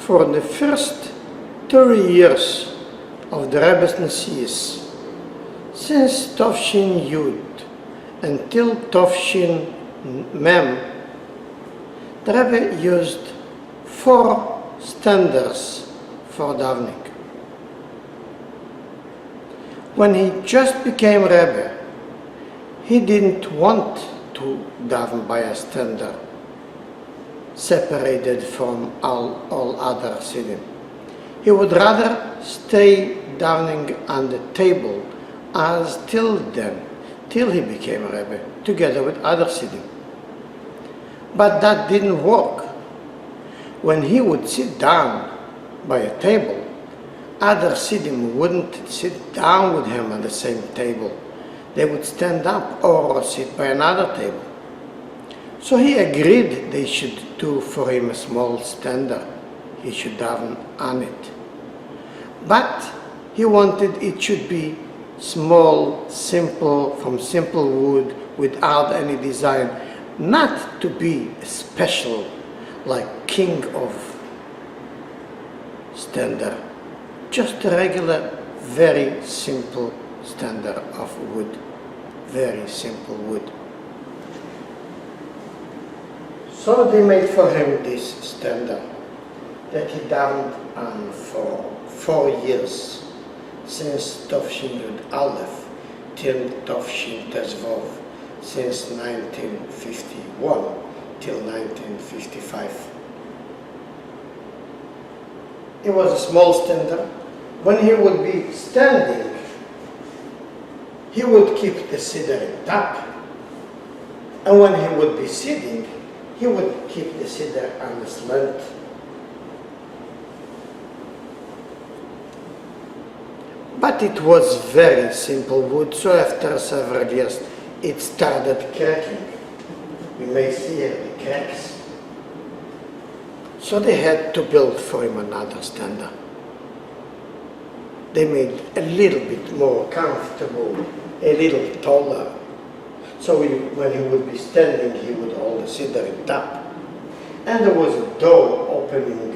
For the first 30 years of the Rebbe's Nesius, since Tovshin Yud until Tovshin Mem, the Rebbe used 4 Shtenders for davening. When he just became Rebbe, he didn't want to daven by a Shtender, separated from all other Siddim. He would rather stay davening on the table as till then, till he became a Rebbe, together with other Siddim. But that didn't work. When he would sit down by a table, other Siddim wouldn't sit down with him on the same table. They would stand up or sit by another table. So he agreed they should do for him a small Shtender. He should daven on it. But he wanted it should be small, simple, from simple wood, without any design, not to be special like king of Shtender, just a regular, very simple Shtender of wood, very simple wood. So they made for him this Shtender that he davened on for 4 years, since Tovshin Yud Aleph till Tovshin Tezvov, since 1951 till 1955. It was a small Shtender. When he would be standing, he would keep the Siddur in top, and when he would be sitting, he would keep the Siddur on the slant. But it was very simple wood, so after several years it started cracking. We may see here the cracks. So they had to build for him another Shtender. They made a little bit more comfortable, a little taller. So when he would be standing, he would hold the Siddur in top. And there was a door opening,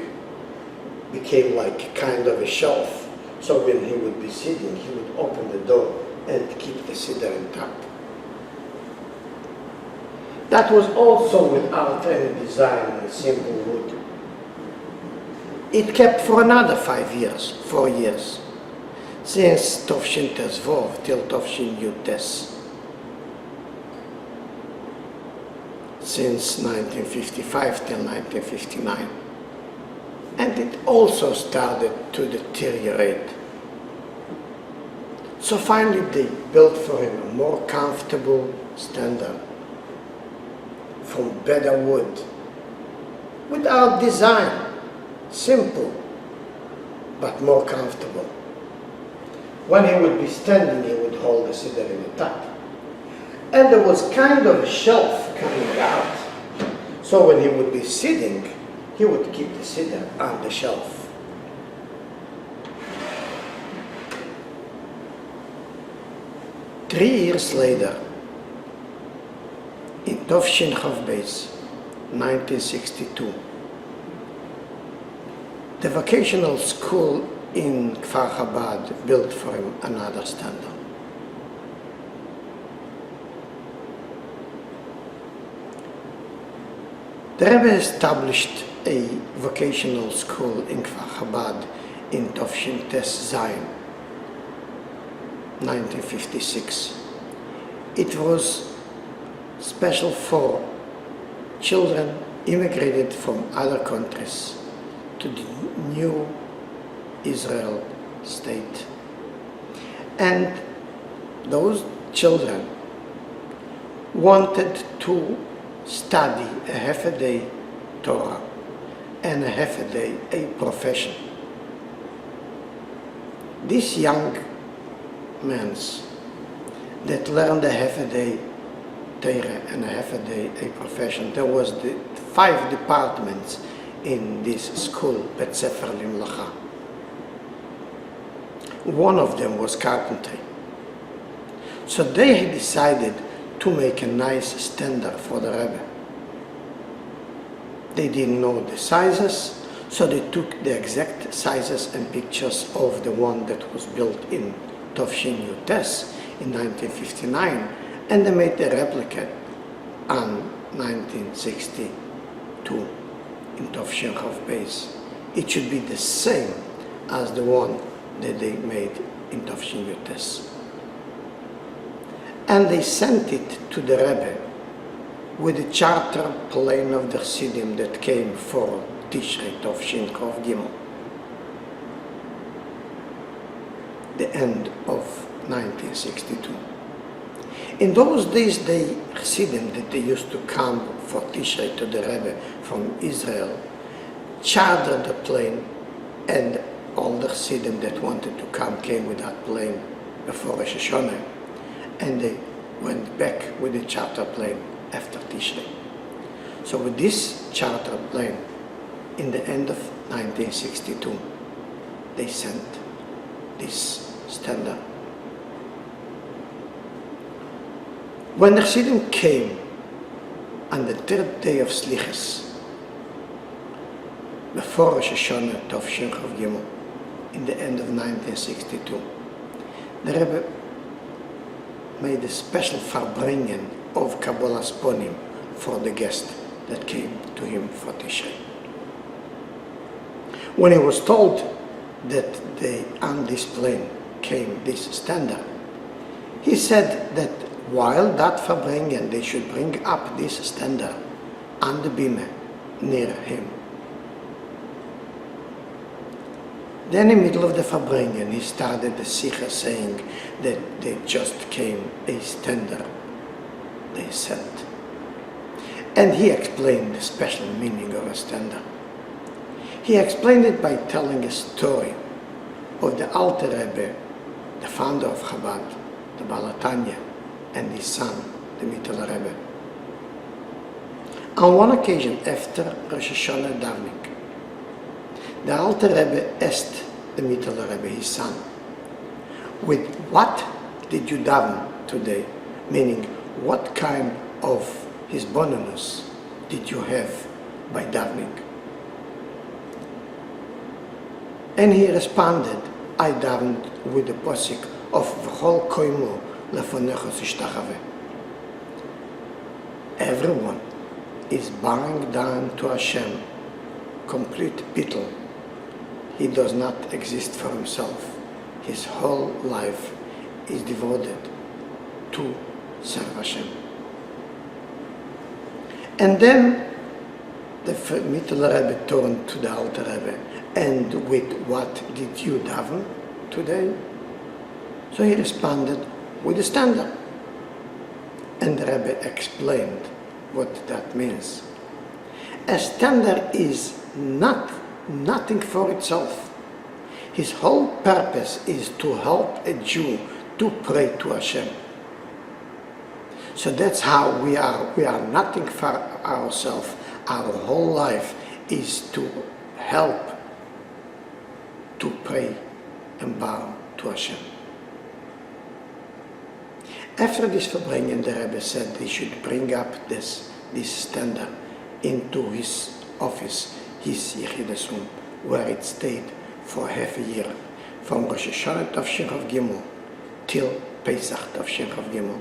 became like kind of a shelf. So when he would be sitting, he would open the door and keep the Siddur in top. That was also without any design, a simple wood. It kept for another 4 years, since Tovshin Tezvov till Tovshin Yud Tes. Since 1955 till 1959. And it also started to deteriorate. So finally they built for him a more comfortable Shtender from better wood, without design, simple, but more comfortable. When he would be standing, he would hold the Siddur in the top. And there was kind of a shelf coming out. So when he would be sitting, he would keep the Siddur on the shelf. Three years later, in Tovshin Chav Beis, 1962, the vocational school in Kfar Chabad built for him another Shtender. The Rebbe established a vocational school in Kfar Chabad in Tovshin Tes Zayin, 1956. It was special for children immigrated from other countries to the new Israel state. And those children wanted to study a half a day Torah and a half a day a profession. These young men that learned a half a day Torah and a half a day a profession, there was the 5 departments in this school, Bet Sefer Limlacha. One of them was carpentry. So they had decided to make a nice Shtender for the Rebbe. They didn't know the sizes, So they took the exact sizes and pictures of the one that was built in Tovshin Yutes in 1959, and they made a replica on 1962 in Tovshin Chav Beis. It should be the same as the one that they made in Tovshin Yutes. And they sent it to the Rebbe with the charter plane of the Chassidim that came for Tishrei Tovshin Chav Gimel, the end of 1962. In those days, the Chassidim that they used to come for Tishrei to the Rebbe from Israel chartered the plane, and all the Chassidim that wanted to come came with that plane before Rosh Hashanah, and they went back with the charter plane after Tishrei. So with this charter plane, in the end of 1962, they sent this Shtender. When the Chassidim came on the third day of Slichas, before Rosh Hashanah Tovshin Chav Gimel, in the end of 1962, the Rebbe made a special farbringen of Kabbalas Ponim for the guest that came to him for Tishrei. When he was told that on this plane came this Shtender, he said that while that farbringen, they should bring up this Shtender on the bima near him. Then in the middle of the farbringen, he started the sikha saying that they just came a Shtender they sent. And he explained the special meaning of a Shtender. He explained it by telling a story of the Alter Rebbe, the founder of Chabad, the Baal HaTanya, and his son, the Mittel Rebbe. On one occasion after Rosh Hashanah davening, the Alter Rebbe asked the Mittel Rebbe, his son, with what did you daven today? Meaning, what kind of hisbonenus did you have by davening? And he responded, I davened with the posik of V'chol koimo lefonecho tishtachave. Everyone is bowing down to Hashem, complete bittul. He does not exist for himself. His whole life is devoted to serve Hashem. And then the Mittel Rebbe turned to the Alter Rebbe, and with what did you daven today? So he responded with a Shtender. And the Rebbe explained what that means. A Shtender is nothing for itself. His whole purpose is to help a Jew to pray to Hashem. So that's how we are. We are nothing for ourselves. Our whole life is to help to pray and bow to Hashem. After this farbringen, the Rebbe said they should bring up this Shtender into his office, his Yechidus room, where it stayed for half a year, from Rosh Hashanah Tovshin Chav Gimel till Pesach Tovshin Chav Gimel.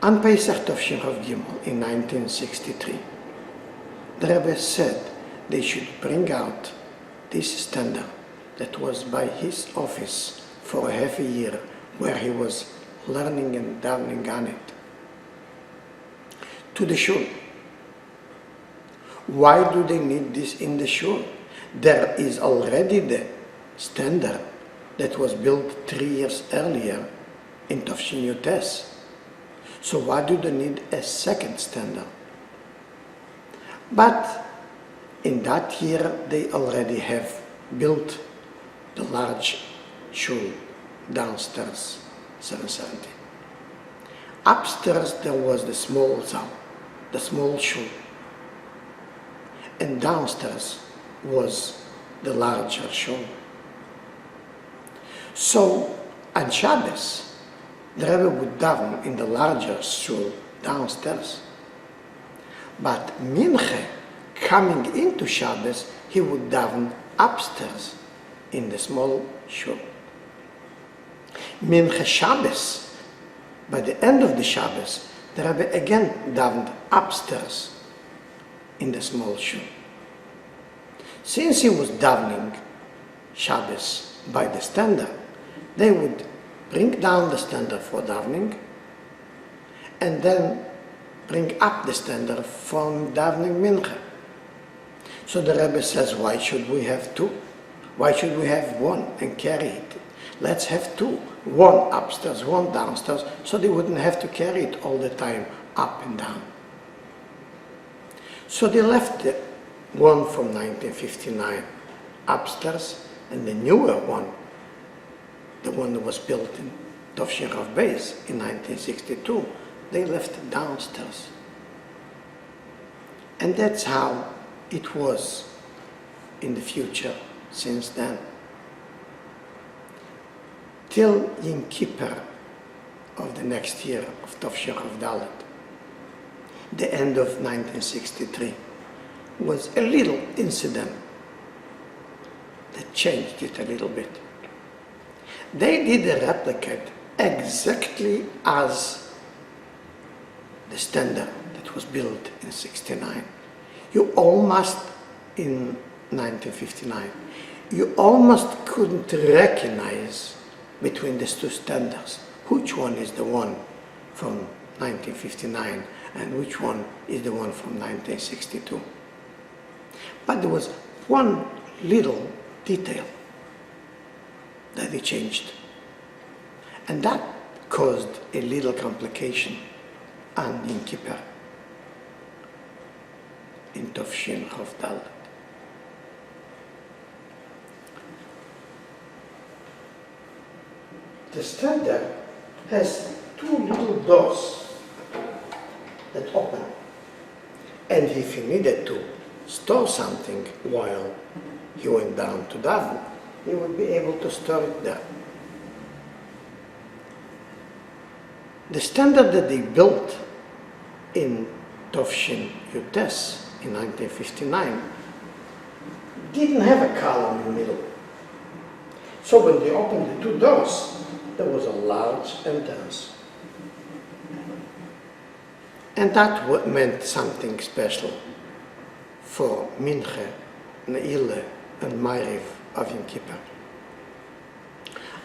On Pesach Tovshin Chav Gimel in 1963, the Rebbe said they should bring out this Shtender that was by his office for a half a year, where he was learning and davening on it, to the shul. Why do they need this in the shul? There is already the Shtender that was built 3 years earlier in Tovshin Yutes. So why do they need a second Shtender? But in that year they already have built the large shul downstairs, 770. Upstairs there was the small zal, the small shul. And downstairs was the larger shul. So on Shabbos, the Rebbe would daven in the larger shul downstairs. But Minche, coming into Shabbos, he would daven upstairs in the small shul. Minche Shabbos, by the end of the Shabbos, the Rebbe again davened upstairs in the small shul. Since he was davening Shabbos by the Shtender, they would bring down the Shtender for davening and then bring up the Shtender from davening Mincha. So the Rebbe says, why should we have two? Why should we have one and carry it? Let's have two, one upstairs, one downstairs, so they wouldn't have to carry it all the time up and down. So they left the one from 1959 upstairs, and the newer one, the one that was built in Tovshin Rav Beis in 1962, they left it downstairs. And that's how it was in the future since then. Till Yom Kippur of the next year of Tovshin Rav Dalet, the end of 1963, was a little incident that changed it a little bit. They did a replicate exactly as the Shtender that was built in 69. You almost, in 1959, you almost couldn't recognize between these two Shtenders which one is the one from 1959 and which one is the one from 1962. But there was one little detail that they changed, and that caused a little complication on Yom Kippur in Tovshin Rav Dalet. The Shtender has two little doors that open, and if he needed to store something while he went down to daven, he would be able to store it there. The Shtender that they built in Tovshin Yutes in 1959 didn't have a column in the middle. So when they opened the two doors, there was a large entrance. And that meant something special for Minche, Neile, and Ma'ariv of Yom Kippur.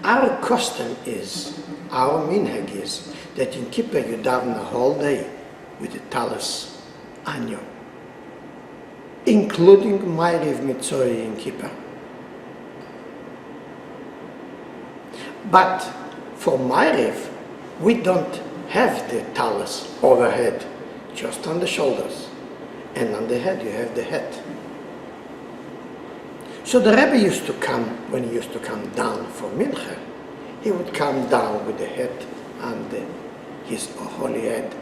Our custom is, our minhag is, that in Kippur you daven the whole day with the talis on you, including Ma'ariv Mitzori in Kippur. But for Ma'ariv, we don't have the talis overhead, just on the shoulders. And on the head you have the hat. So the Rebbe used to come, when he used to come down for Mincha, he would come down with the hat on his holy head.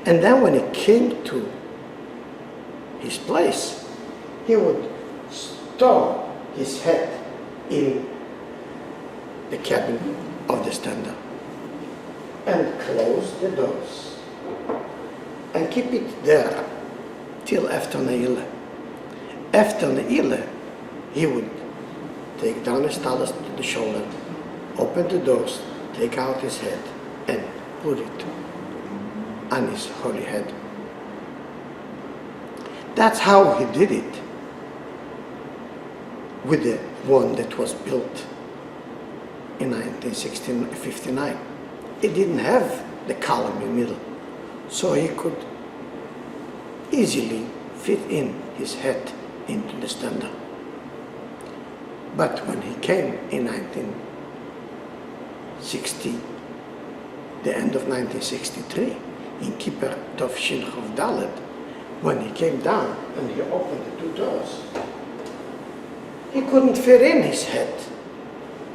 And then when he came to his place, he would store his hat in the cabin of the Shtender and close the doors and keep it there till after Neile. After Neile, he would take down his talis to the shoulder, open the doors, take out his head, and put it on his holy head. That's how he did it with the one that was built in 1959. It didn't have the column in the middle, so he could easily fit in his head into the Shtender. But when he came in 1960, the end of 1963, in Kippur Tovshin Rav Dalet, when he came down and he opened the two doors, he couldn't fit in his head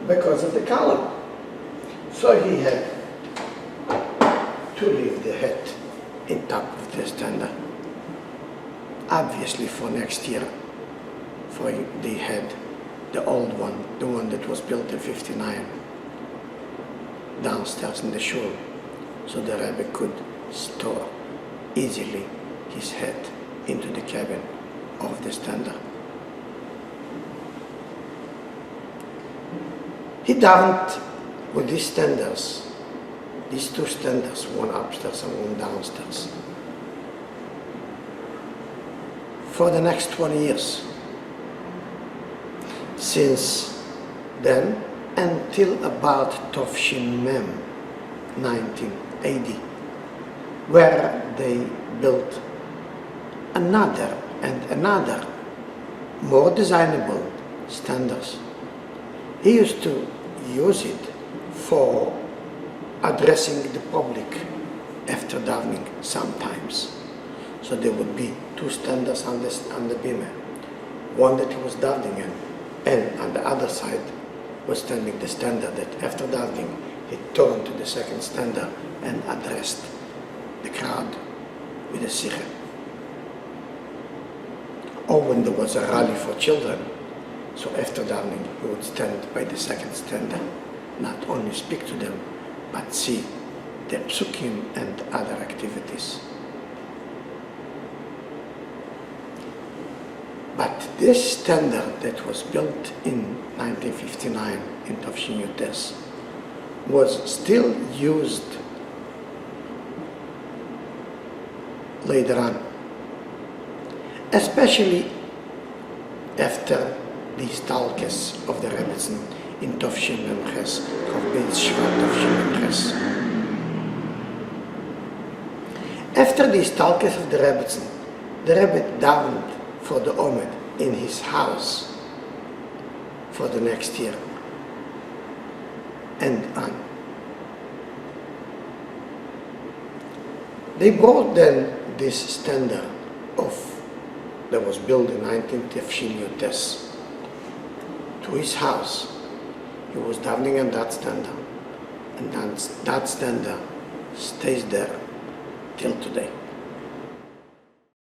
because of the column. So he had to leave the head in top of the Shtender. Obviously for next year, for they had the old one, the one that was built in 59, downstairs in the shul, so the Rebbe could store easily his head into the cabin of the Shtender. He davened with these Shtenders, these two Shtenders, one upstairs and one downstairs, for the next 20 years. Since then until about Tovshin Mem, 1980, where they built another and another more designable Shtenders. He used to use it for addressing the public after davening sometimes. So there would be two Shtenders on the bimah, one that he was davening in, and on the other side was standing the Shtender that after davening he turned to the second Shtender and addressed the crowd with a sikha. Or when there was a rally for children, so after davening he would stand by the second Shtender, not only speak to them, but see the psukim and other activities. But this Shtender that was built in 1959 in Tovshin Yutes was still used later on, especially after the stalkers of the Rebbe in Tovshin Memches, of Beis Shvat Tovshin Memches. After the stalkers of the Rebbe davened for the Omed in his house for the next year and on. They brought then this Shtender that was built in 19 Yutes to his house. He was davening in that Shtender, and that Shtender stays there till today.